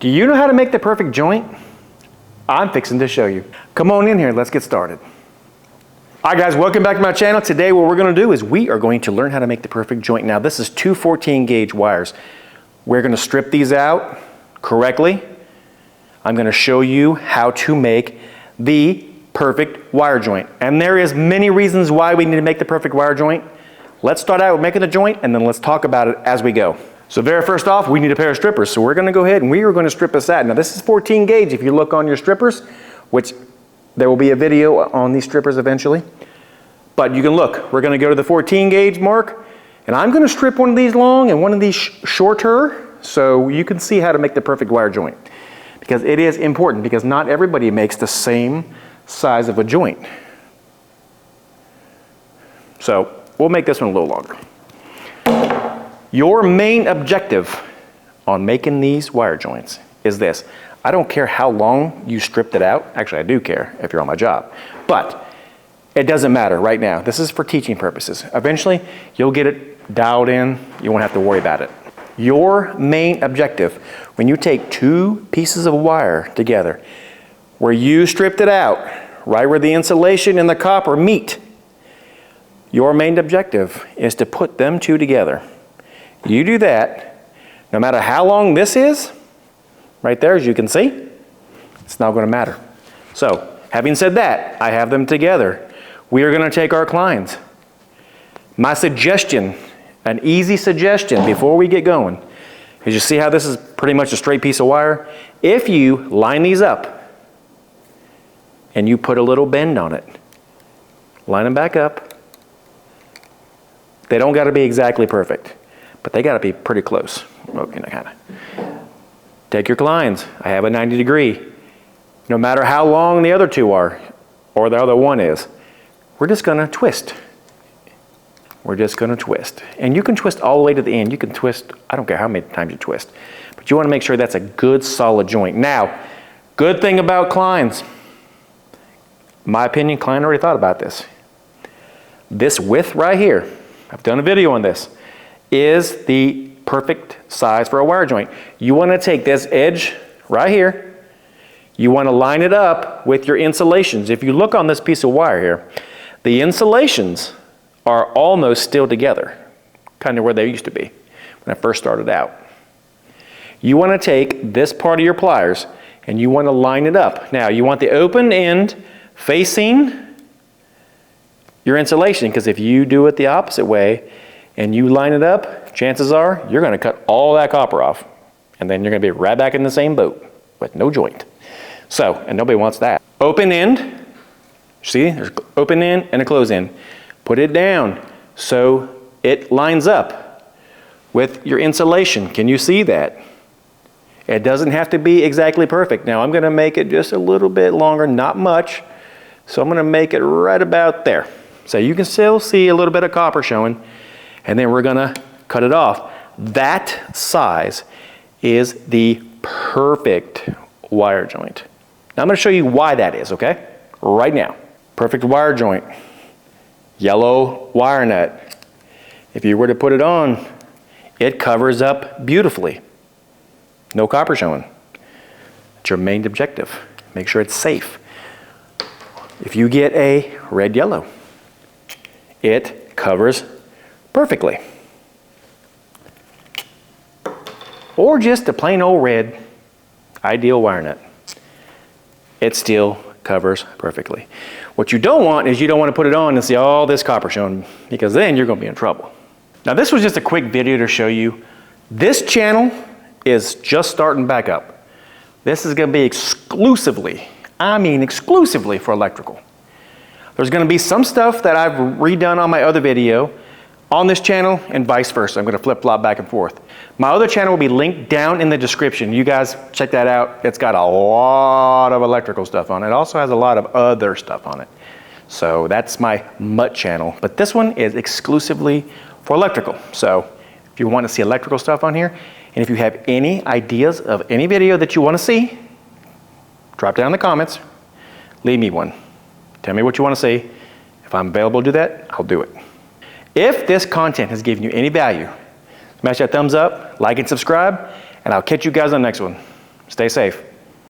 Do you know how to make the perfect joint? I'm fixing to show you. Come on in here, let's get started. All right guys, welcome back to my channel. Today what we're gonna do is we are going to learn how to make the perfect joint. Now this is two 14 gauge wires. We're gonna strip these out correctly. I'm gonna show you how to make the perfect wire joint. And there is many reasons why we need to make the perfect wire joint. Let's start out with making the joint and then let's talk about it as we go. So very first off, we need a pair of strippers. So we're gonna go ahead and we are gonna strip this out. Now this is 14 gauge. If you look on your strippers, which there will be a video on these strippers eventually, but you can look, we're gonna go to the 14 gauge mark and I'm gonna strip one of these long and one of these shorter so you can see how to make the perfect wire joint. Because it is important because not everybody makes the same size of a joint. So we'll make this one a little longer. Your main objective on making these wire joints is this. I don't care how long you stripped it out. Actually, I do care if you're on my job. But it doesn't matter right now. This is for teaching purposes. Eventually, you'll get it dialed in. You won't have to worry about it. Your main objective, when you take two pieces of wire together, where you stripped it out, right where the insulation and the copper meet, your main objective is to put them two together. You do that, no matter how long this is, right there as you can see, it's not going to matter. So, having said that, I have them together. We are going to take our clients. My suggestion, an easy suggestion before we get going, is you see how this is pretty much a straight piece of wire? If you line these up and you put a little bend on it, line them back up. They don't got to be exactly perfect, but they got to be pretty close. Okay, kind of. Take your clients. I have a 90 degree. No matter how long the other two are, or the other one is, we're just going to twist. We're just going to twist. And you can twist all the way to the end. You can twist, I don't care how many times you twist, but you want to make sure that's a good solid joint. Now, good thing about Kleins, in my opinion, Klein already thought about this. This width right here, I've done a video on this, is the perfect size for a wire joint. You want to take this edge right here, you want to line it up with your insulations. If you look on this piece of wire here, the insulations are almost still together, kind of where they used to be when I first started out. You want to take this part of your pliers and you want to line it up. Now you want the open end facing your insulation, because if you do it the opposite way and you line it up, chances are you're going to cut all that copper off and then you're going to be right back in the same boat with no joint. So, and nobody wants that. Open end, see, there's open end and a close end. Put it down so it lines up with your insulation. Can you see that? It doesn't have to be exactly perfect. Now I'm going to make it just a little bit longer, not much. So I'm going to make it right about there. So you can still see a little bit of copper showing, and then we're going to cut it off. That size is the perfect wire joint. Now I'm going to show you why that is, okay? Right now. Perfect wire joint. Yellow wire nut. If you were to put it on, it covers up beautifully. No copper showing. That's your main objective. Make sure it's safe. If you get a red yellow, it covers perfectly. Or just a plain old red ideal wire nut. It still covers perfectly. What you don't want is you don't want to put it on and see all this copper showing, because then you're going to be in trouble. Now this was just a quick video to show you this channel is just starting back up. This is going to be exclusively, I mean exclusively for electrical. There's going to be some stuff that I've redone on my other video on this channel and vice versa. I'm going to flip-flop back and forth. My other channel will be linked down in the description. You guys check that out. It's got a lot of electrical stuff on it. It also has a lot of other stuff on it. So that's my MUT channel. But this one is exclusively for electrical. So if you want to see electrical stuff on here, and if you have any ideas of any video that you want to see, drop down in the comments, leave me one. Tell me what you want to see. If I'm available to do that, I'll do it. If this content has given you any value, smash that thumbs up, like and subscribe, and I'll catch you guys on the next one. Stay Stay safe.